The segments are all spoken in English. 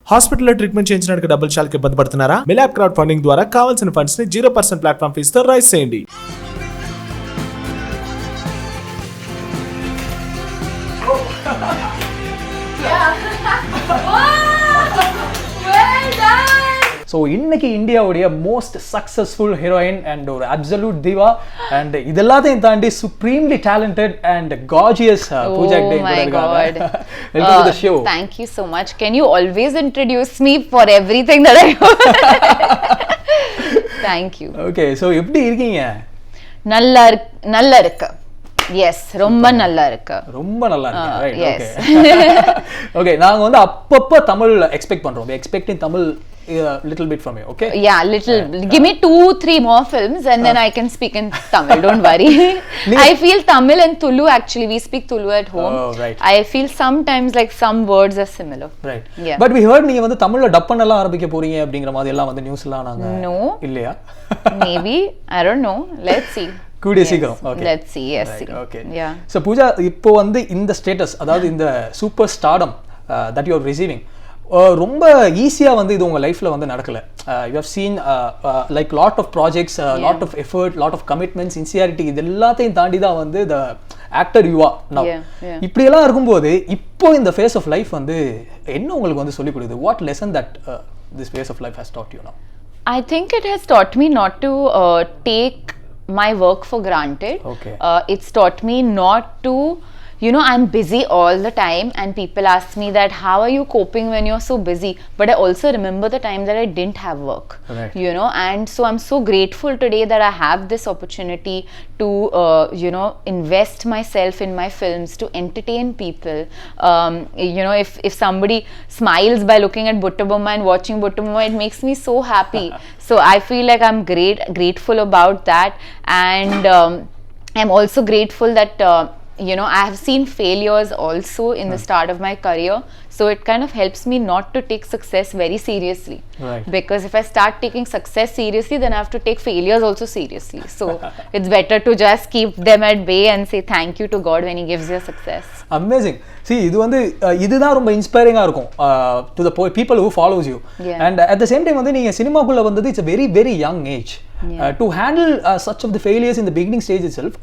హాస్పిటల్లో ట్రీట్మెంట్ చేయించడానికి డబ్బులు చాలా ఇబ్బంది పడుతున్నారా? మిలాప్ క్రౌడ్ ఫండింగ్ ద్వారా కావాల్సిన ఫండ్స్ ని 0% ప్లాట్ఫామ్ ఫీస్ తో రైజ్ చేయండి. ஸோ இன்னைக்கு இந்தியாவுடைய மோஸ்ட் சக்ஸஸ்ஃபுல் ஹீரோயின் அண்ட் ஒரு அப்சல்யூட் திவா அண்ட் இதெல்லாத்தையும் தாண்டி supremely talented and gorgeous Pooja Hegde இருக்காங்க. Welcome to the show. Thank you so much. Can you always introduce me for everything that I do? Thank you. Okay, so எப்படி இருக்கீங்க? நல்லா இருக்கு. Yes, ரொம்ப நல்லா இருக்கு. ரொம்ப நல்லா இருக்கு. ரைட். ஓகே. ஓகே, நாங்க வந்து அப்பப்ப தமிழ் எக்ஸ்பெக்ட் பண்றோம். We expecting Tamil little bit from you, okay? Yeah, little. Give me 2-3 more films and then I can speak in Tamil. Don't worry. I feel Tamil and Tulu, actually we speak Tulu at home. Oh, right. I feel sometimes like some words are similar. Right. Yeah. But we heard நீங்க வந்து தமிழ்ல dub பண்ணலாம் ஆரம்பிக்க போறீங்க அப்படிங்கற மாதிரி எல்லாம் வந்து நியூஸ்லாம் நாங்க No. இல்லையா? Maybe, I don't know. Let's see. கூடிய சீக்கிரம். Okay. Let's see. Yes. Right. Okay. Yeah. So Pooja, இப்போ வந்து இந்த ஸ்டேட்டஸ், அதாவது இந்த super stardom that you are receiving, ரொம்ப ஈஸியா வந்து இது உங்க லைஃப்ல வந்து நடக்கல. You have seen like lot of projects, lot of effort, lot of commitment, sincerity, இது எல்லாத்தையும் தாண்டி தான் வந்து the actor you are now. இப்படி எல்லாம் இருக்கும்போது இப்போ இந்த phase of life வந்து என்ன உங்களுக்கு வந்து சொல்லி கொடுக்குது? What lesson that this phase of life has taught you now? I think it has taught me not to take my work for granted. Okay. It's taught me not to, you know, I'm busy all the time and people ask me that how are you coping when you're so busy, but I also remember the time that I didn't have work. Right. You know, and so I'm so grateful today that I have this opportunity to you know, invest myself in my films to entertain people. You know, if somebody smiles by looking at Buttabomma and watching Buttabomma, it makes me so happy. So I feel like I'm grateful about that, and I'm also grateful that you know, I have seen failures also in the start of my career, so it kind of helps me not to take success very seriously. Right. Because if I start taking success seriously, then I have to take failures also seriously. So it's better to just keep them at bay and say thank you to God when he gives you success. Amazing. See, இது வந்து இதுதான் ரொம்ப இன்ஸ்பைரிங்கா இருக்கும் to the people who follows you. Yeah. And at the same time வந்து நீங்க சினிமாக்குள்ள வந்தது it's a very very young age. To handle such of the failures in the beginning stage itself,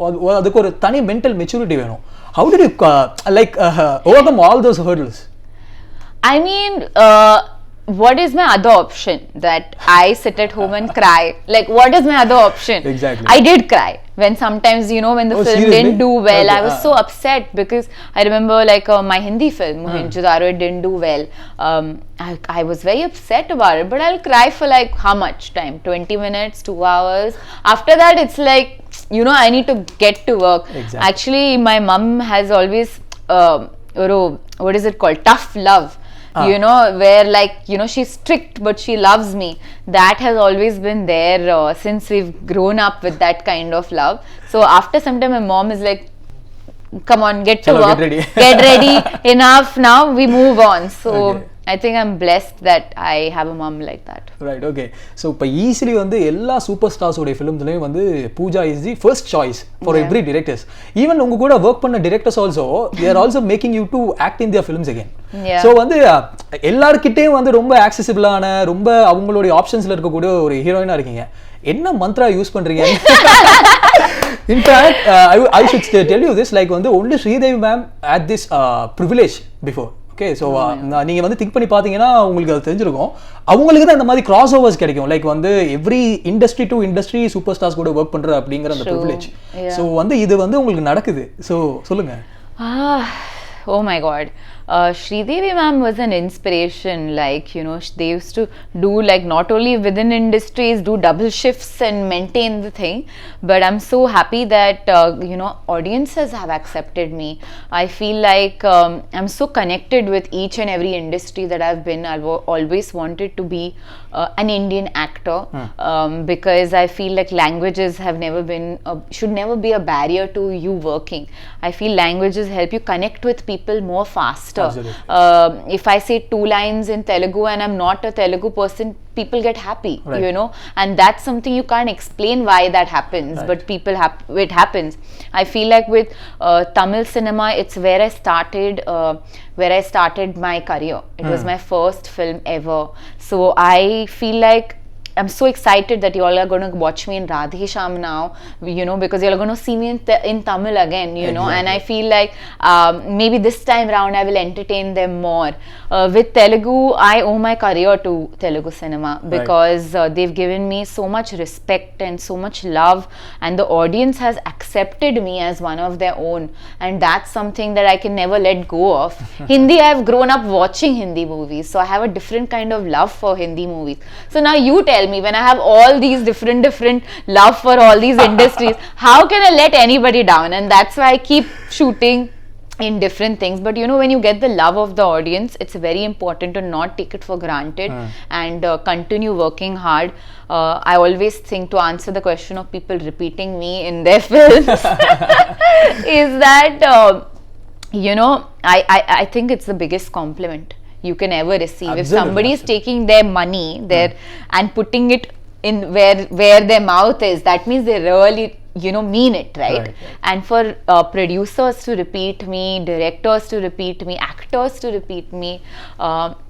அதுக்கு ஒரு தனி mental maturity வேணும். How did you like overcome all those hurdles? I mean, what is my other option? That I sit at home and cry? Like, what is my other option? Exactly. I did cry when sometimes, you know, when the film seriously? didn't do well. Okay. I was so upset because I remember like my Hindi film Mohenjo-daro, it didn't do well. I was very upset about it, but I'll cry for like how much time? 20 minutes, 2 hours. After that, it's like, you know, I need to get to work. Exactly. Actually, my mom has always what is it called? Tough love. You know, where like, you know, she's strict but she loves me. That has always been there since we've grown up with that kind of love. So after some time my mom is like, come on, get to work, get ready, enough, now we move on. So okay. I think I'm blessed that I have a mom like that. Right, okay. So இப்போ easily வந்து எல்லா superstars உடைய ஃபிலிம்ஸ்லயும் வந்து Pooja is the first choice for every directors. Even உங்க கூட work பண்ண directors also they are also making you to act in their films again. So வந்து எல்லார்கிட்டையும் வந்து ரொம்ப ஆக்சசிபிளான, ரொம்ப அவங்களுடைய ஆப்ஷன்ஸ்ல இருக்கக்கூடிய ஒரு ஹீரோயினா இருக்கீங்க. என்ன மந்த்ரா யூஸ் பண்றீங்க? In fact, I should tell you this, like வந்து only Sridevi ma'am had this privilege before. Okay, so நீங்க வந்து திங்க் பண்ணி பார்த்தீங்கன்னா உங்களுக்கு அது தெரிஞ்சிருக்கும். அவங்களுக்கு தான் இந்த மாதிரி கிராஸ் ஓவர்ஸ் கிடைக்கும். லைக் வந்து every industry to industry super stars கூட ஒர்க் பண்ற அப்படிங்கிற அந்த ப்ரிவிலேஜ். ஸோ வந்து இது வந்து உங்களுக்கு நடக்குது. ஸோ சொல்லுங்க. Oh my God. Sridevi ma'am was an inspiration. Like, you know, they used to do like not only within industries, do double shifts and maintain the thing, but I'm so happy that you know, audiences have accepted me. I feel like I'm so connected with each and every industry that I've been. I've always wanted to be an Indian actor because I feel like languages have never been should never be a barrier to you working. I feel languages help you connect with people more fast. faster. Absolutely. If I say 2 lines in Telugu and I'm not a Telugu person, people get happy, Right. you know, and that's something you can't explain why that happens, Right. but it happens. I feel like with Tamil cinema, it's where I started my career. It was my first film ever, so I feel like I'm so excited that you all are going to watch me in Radhe Shyam now, you know, because you're going to see me in Tamil again, you know, and I feel like maybe this time round I will entertain them more. With Telugu, I owe my career to Telugu cinema because they've given me so much respect and so much love, and the audience has accepted me as one of their own, and that's something that I can never let go of. Hindi, I've grown up watching Hindi movies, so I have a different kind of love for Hindi movies. So now you tell me, when I have all these different love for all these industries, how can I let anybody down? And that's why I keep shooting in different things. But you know, when you get the love of the audience, it's very important to not take it for granted and continue working hard. I always think, to answer the question of people repeating me in their films, is that you know, I think it's the biggest compliment you can ever receive. Absolutely. If somebody is taking their money there and putting it in where their mouth is, that means they really, you know, mean it, right? And for producers to repeat me, directors to repeat me, actors to repeat me,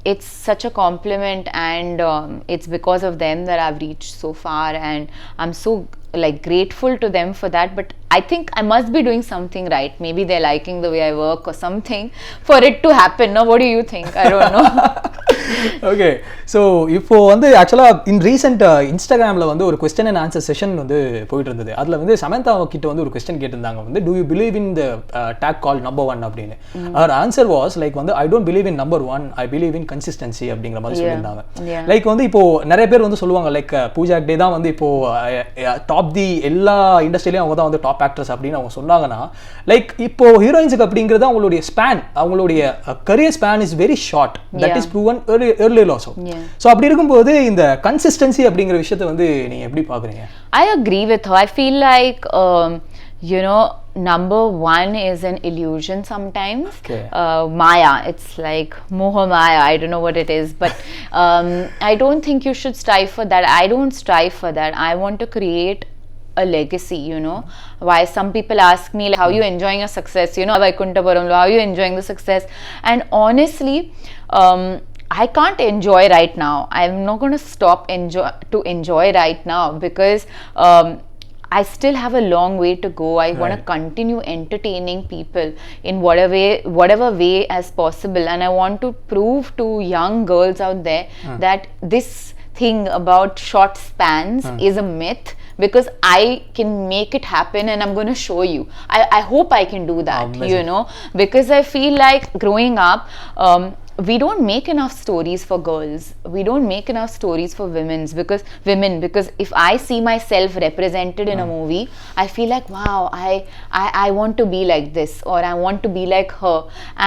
it's such a compliment, and it's because of them that I've reached so far, and I'm so like grateful to them for that. But I think I must be doing something right. Maybe they're liking the way I work or something for it to happen. No, what do you think? I don't know. Okay, so இப்போ வந்து ஆக்சுவலாக இன் recent இன்ஸ்டாகிராமில் வந்து ஒரு question and answer session வந்து போயிட்டு இருந்தது. அதில் வந்து சமந்தா கிட்ட வந்து ஒரு கொஸ்டின் கேட்டிருந்தாங்க வந்து, do you believe in the tag call number 1 அப்படின்னு. அவர் ஆன்சர் வாஸ் லைக் வந்து, I don't believe in number 1, I believe in consistency அப்படிங்கிற மாதிரி சொல்லியிருந்தாங்க. லைக் வந்து இப்போ நிறைய பேர் வந்து சொல்லுவாங்க, லைக் பூஜா ஹெக்டே தான் வந்து இப்போ டாப் தி எல்லா இண்டஸ்ட்ரியிலையும் அவங்க தான் வந்து டாப் ஆக்ட்ரஸ் அப்படின்னு அவங்க சொன்னாங்கன்னா, லைக் இப்போ ஹீரோயின்ஸுக்கு அப்படிங்கிறது அவங்களுடைய ஸ்பேன், அவங்களுடைய career span is very short. That is proven earlier also. So அப்படி இருக்கும்போது இந்த கன்சிஸ்டன்சி அப்படிங்கிற விஷயத்தை வந்து நீங்க எப்படி பாக்குறீங்க? I agree with her. I feel like you know, number 1 is an illusion sometimes. Maya, it's like moha maya, I don't know what it is, but I don't think you should strive for that. I don't strive for that. I want to create a legacy, you know. Why some people ask me, like, how are you enjoying your success, you know, Vaikuntapuramlo, how are you enjoying the success? And honestly, I can't enjoy right now. I'm not going to stop to enjoy right now, because I still have a long way to go. I want to continue entertaining people in whatever way as possible, and I want to prove to young girls out there that this thing about short spans is a myth, because I can make it happen, and I'm going to show you. I hope I can do that. Amazing. You know, because I feel like growing up, we don't make enough stories for girls. We don't make enough stories for women, because if I see myself represented in a movie, I feel like, wow, I want to be like this, or I want to be like her,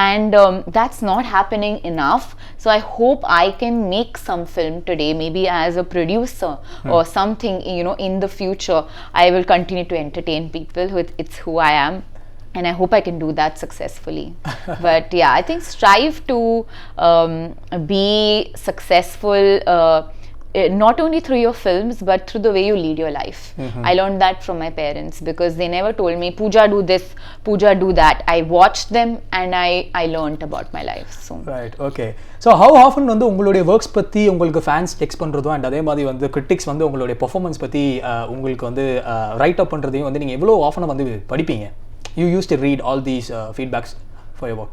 and that's not happening enough. So I hope I can make some film today, maybe as a producer or something, you know, in the future. I will continue to entertain people. It's who I am. And I hope I can do that successfully. But yeah, I think strive to be successful, not only through your films, but through the way you lead your life. I learned that from my parents, because they never told me, Pooja, do this, Pooja, do that. I watched them, and I learned about my life. So right, okay. So how often வந்து உங்களுடைய works பற்றி உங்களுக்கு fans text பண்ணுறதும், and அதே மாதிரி வந்து critics வந்து உங்களுடைய பெர்ஃபார்மன்ஸ் பற்றி உங்களுக்கு வந்து ரைட் அப் பண்ணுறதையும் வந்து நீங்கள் எவ்வளோ ஆஃபனாக வந்து படிப்பீங்க? You used to read all these feedbacks for your work.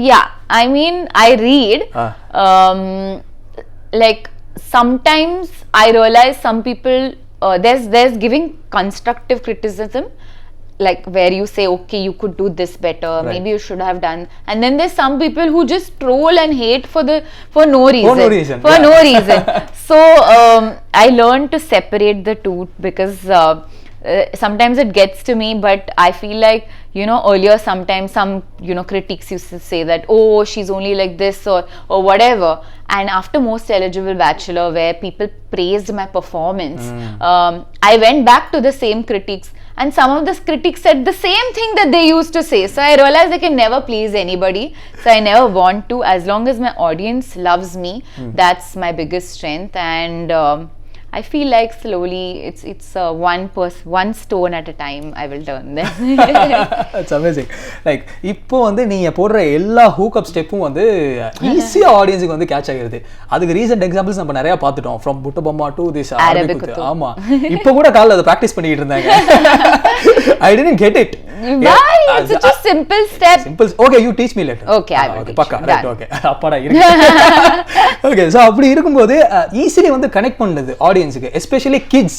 Yeah, I mean, I read. Like sometimes I realize some people, there's giving constructive criticism, like where you say, okay, you could do this better, maybe you should have done, and then there's some people who just troll and hate for no reason. No reason. So I learned to separate the two, because sometimes it gets to me, but I feel like, you know, earlier sometimes some, you know, critics used to say that, oh, she's only like this or whatever. And after Most Eligible Bachelor, where people praised my performance, I went back to the same critics and some of the critics said the same thing that they used to say. So I realized I can never please anybody, so I never want to. As long as my audience loves me, that's my biggest strength. And I feel like slowly it's one stone at a time I will turn them. That's amazing. Like இப்போ வந்து நீங்க போடுற எல்லா hook அப் ஸ்டெப்பும் வந்து ஈஸியா ஆடியன்ஸ்க்கு வந்து catch ஆகிருது. அதுக்கு ரீசன்ட் எக்ஸாம்பிள்ஸ் நம்ம நிறைய பார்த்துட்டோம், from Butta Bomma to this Arabic குத்து. ஆமா, இப்போ கூட காலைல அதை பிராக்டிஸ் பண்ணிட்டு இருந்தாங்க. I didn't get it. Why? It's such a simple step. Simple. Okay, you teach me later. Okay, I will. பக்கா. Right, okay. அப்பாடா இருக்கு. Okay, so அப்படி இருக்கும்போது ஈஸிலி வந்து கனெக்ட் பண்ணுது ஆடியன்ஸ்க்கு, எஸ்பெஷலி கிட்ஸ்.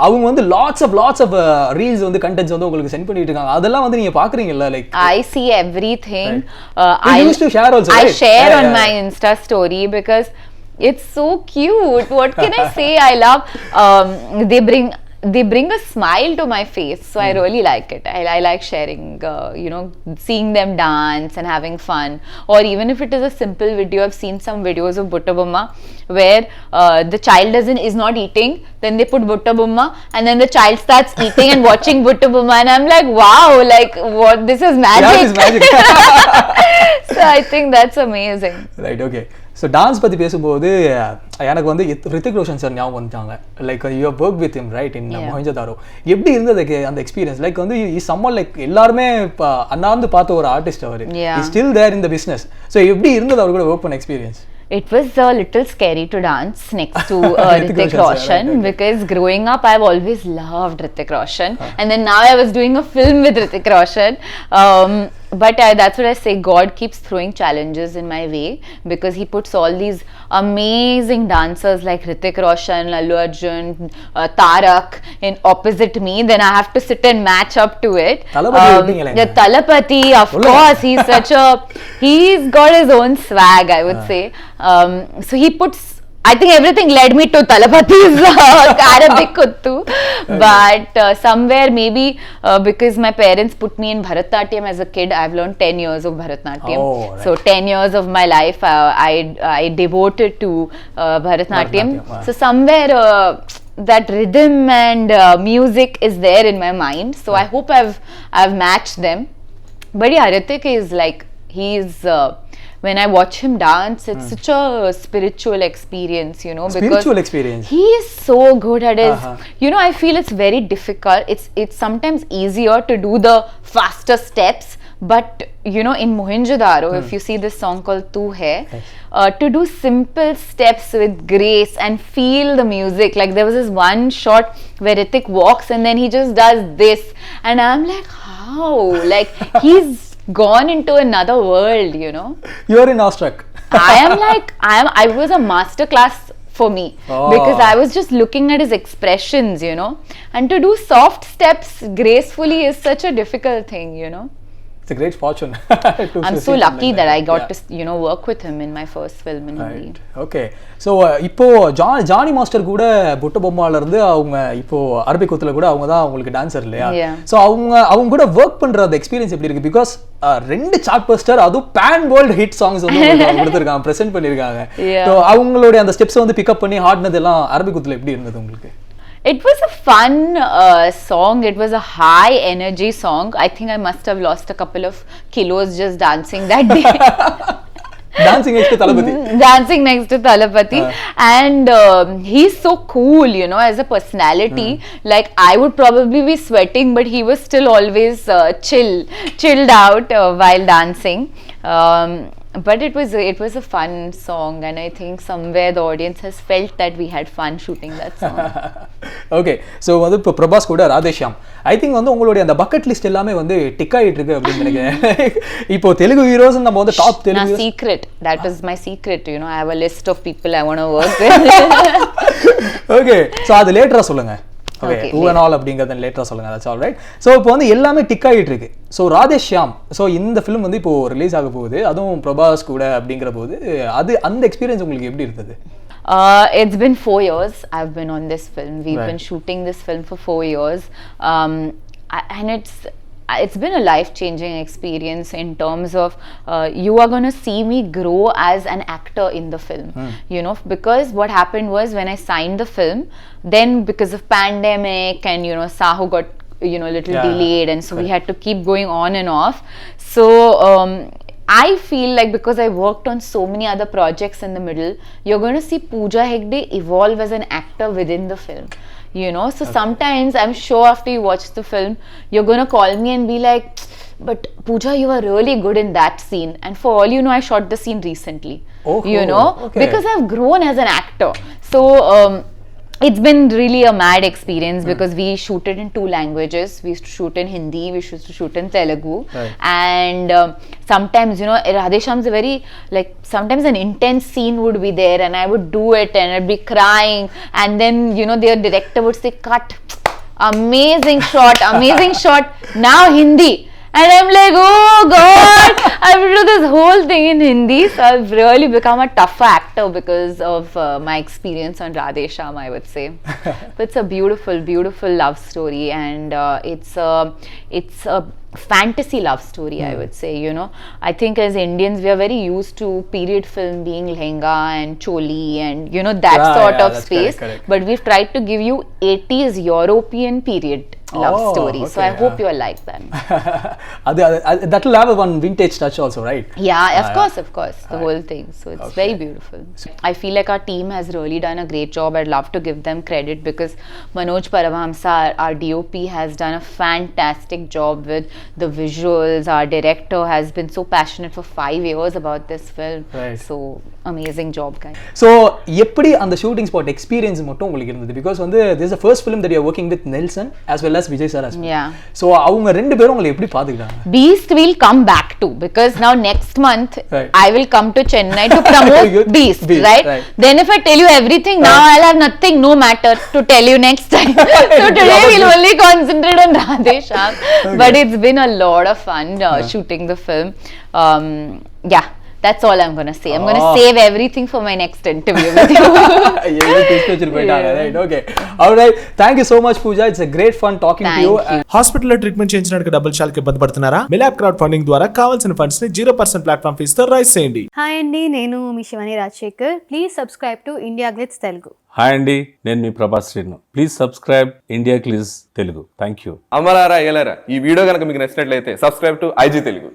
அவங்க வந்து lots of reels வந்து கண்டென்ட்ஸ் வந்து உங்களுக்கு சென்ட் பண்ணிட்டு இருக்காங்க. அதெல்லாம் வந்து நீங்க பாக்குறீங்கல்ல? Like I see everything. Right. I used to share also. I right? share on my Insta story because it's so cute. What can I say? I love they bring a smile to my face, so I really like it. I like sharing, seeing them dance and having fun. Or even if it is a simple video, I've seen some videos of Butta Bomma where the child is not eating, then they put Butta Bomma and then the child starts eating and watching Butta Bomma, and I'm like, wow, like what, this is magic. Yeah, this is magic. So I think that's amazing. Right, okay. So dance பற்றி பேசும்போது எனக்கு வந்து Hrithik Roshan sir ஞாபகம் வந்துட்டாங்க. Like you have work with him right in Mohenjo Daro. எப்படி இருந்தது அந்த experience? Like வந்து இஸ் சம்மன் லைக் எல்லாருமே அண்ணாந்து பார்த்த ஒரு ஆர்டிஸ்ட் அவர், still there in the business. So எப்படி இருந்தது அவர் கூட ஒர்க் பண்ண experience? It was a little scary to dance next to Hrithik Roshan, right. Because growing up I've always loved Hrithik Roshan, and then now I was doing a film with Hrithik Roshan. But that's what I say, God keeps throwing challenges in my way, because he puts all these amazing dancers like Hrithik Roshan, Allu Arjun, Tarak in opposite me. Then I have to sit and match up to it. Talapati, of course, he's got his own swag, I would say. So he puts, I think everything led me to Talapati's Arabic Kuttu. But somewhere maybe because my parents put me in Bharatnatyam as a kid, I've learned 10 years of Bharatnatyam. Oh, right. So 10 years of my life I devoted to Bharatnatyam. Wow. So somewhere that rhythm and music is there in my mind. So I hope I've matched them. But yeah, Hrithik is like, he's when I watch him dance, it's such a spiritual experience, Spiritual experience. He is so good at his, I feel it's very difficult. It's sometimes easier to do the faster steps, but in Mohenjo-daro, if you see this song called Tu Hai, to do simple steps with grace and feel the music. Like there was this one shot where Hrithik walks and then he just does this, and I'm like, how? Like he's gone into another world, You're in awestruck. I was a master class for me, because I was just looking at his expressions, and to do soft steps gracefully is such a difficult thing, It's a great fortune. I'm so lucky that I got to work with him in my first film in Hindi. Okay. So இப்போ Johnny master கூட புட்ட பொம்மால இருந்து அவங்க இப்போ Arabic குத்துல கூட அவங்க தான் உங்களுக்கு dancer இல்லையா? சோ அவங்க கூட வர்க் பண்ற அந்த எக்ஸ்பீரியன்ஸ் எப்படி இருக்கு? பிகாஸ் ரெண்டு சார்ட் பஸ்டர், அதுவும் பேன் வேர்ல்ட் ஹிட் சாங்ஸ் வந்து கொடுத்திருக்காங்க, பிரசன்ட் பண்ணிருக்காங்க. சோ அவங்களுடைய அந்த ஸ்டெப்ஸ் வந்து பிக் அப் பண்ணி ஆடினது எல்லாம் அரபிக் குத்துல எப்படி இருந்தது உங்களுக்கு? It was a fun song. It was a high energy song. I think I must have lost a couple of kilos just dancing that day. Dancing next to Talapati. Dancing next to Talapati. And he's so cool, as a personality. Like I would probably be sweating, but he was still always chilled out while dancing. But it was a fun song, and I think somewhere the audience has felt that we had fun shooting that song. Okay, so வந்து இப்போ பிரபாஸ் கூட Radhe Shyam, I think வந்து உங்களுடைய அந்த bucket list எல்லாமே வந்து tick ஆயிட்டு இருக்கு அப்படின்னு நினைக்கிறேன். இப்போ தெலுங்கு ஹீரோஸ் நம்ம வந்து top Telugu secret, that is my secret, I have a list of people I want to work with. Okay, so அது லேட்டரா சொல்லுங்க. Okay, who and all அப்படிங்கறத லேட்டரா சொல்லுங்க. That's all right. So இப்போ வந்து எல்லாமே டிக் ஆயிட்டு இருக்கு. So ராதே ஷியாம், so இந்த ஃபிலிம் வந்து இப்போ ரிலீஸ் ஆக போகுது, அதுவும் பிரபாஸ் கூட அப்படிங்கற போது அது அந்த எக்ஸ்பீரியன்ஸ் உங்களுக்கு எப்படி இருந்தது? It's been 4 years I've been on this film. We've been shooting this film for 4 years, and it's been a life-changing experience in terms of you are going to see me grow as an actor in the film, because what happened was when I signed the film, then because of pandemic and Sahu got little Yeah, delayed, and so we correct. had to keep going on and off. So I feel like because I worked on so many other projects in the middle, you're going to see Pooja Hedge evolve as an actor within the film. So sometimes I'm sure after you watch the film, you're going to call me and be like, but Pooja, you were really good in that scene. And for all you know, I shot the scene recently. Oh, okay. Because I've grown as an actor. So it's been really a mad experience because we shoot it in 2 languages. We used to shoot in Hindi, we used to shoot in Telugu. Right. And sometimes, Radhe Shyam's a very, sometimes an intense scene would be there and I would do it and I'd be crying. And then, their director would say, cut. Amazing shot, amazing shot. Now Hindi. And I'm like, oh God, I have to do this whole thing in Hindi. So I've really become a tough actor because of my experience on Radhe Shyam, I would say. But it's a beautiful, beautiful love story, and it's a fantasy love story, I would say. I think as Indians, we are very used to period film being lehenga and choli and that sort of that's space. correct. But we've tried to give you 80s European period love story. So okay, I hope you all like that. That will have one vintage touch also, right? Yeah, of course, the whole thing. So it's very beautiful. I feel like our team has really done a great job. I'd love to give them credit because Manoj Paramahamsa, our DOP, has done a fantastic job with the visuals. Our director has been so passionate for 5 years about this film. Right. So amazing job, guys. So எப்படி அந்த shooting spot experience மட்டும் உங்களுக்கு இருந்தது? Because வந்து this is the first film that you are working with Nelson as well as Vijay sir as well. Yeah. So அவங்க ரெண்டு பேரும் உங்களை எப்படி பாத்துக்கிட்டாங்க? Beast will come back to, because now next month Right. I will come to Chennai to promote Beast, right? Then if I tell you everything now, I'll have nothing, no matter to tell you next time. So today we'll only concentrate on Radhe Shyam. But it's been a lot of fun shooting the film. Yeah. That's all I'm going to say. I'm going to save everything for my next interview with you. Right? Okay. All right. Thank you so much, Pooja. It's a great fun talking to you. హాస్పిటల్లో treatment చేయించడానికి డబ్బులు చాలక ఇబ్బంది పడుతున్నారా? Milap crowd funding ద్వారా కావాల్సిన funds ని 0% platform ఫీజుతో రైజ్ చేయండి. హాయ్ అండి, నేను మీ Shivani Rajasekhar. Please subscribe to India Glitz Telugu. Hi అండి, నేను మీ Prabhas Srinu. Please subscribe India Glitz Telugu. Thank you. అమ్మలారా అయ్యలారా, ఈ వీడియో కనుక మీకు నచ్చినట్లయితే సబ్స్క్రైబ్ టు IG తెలుగు.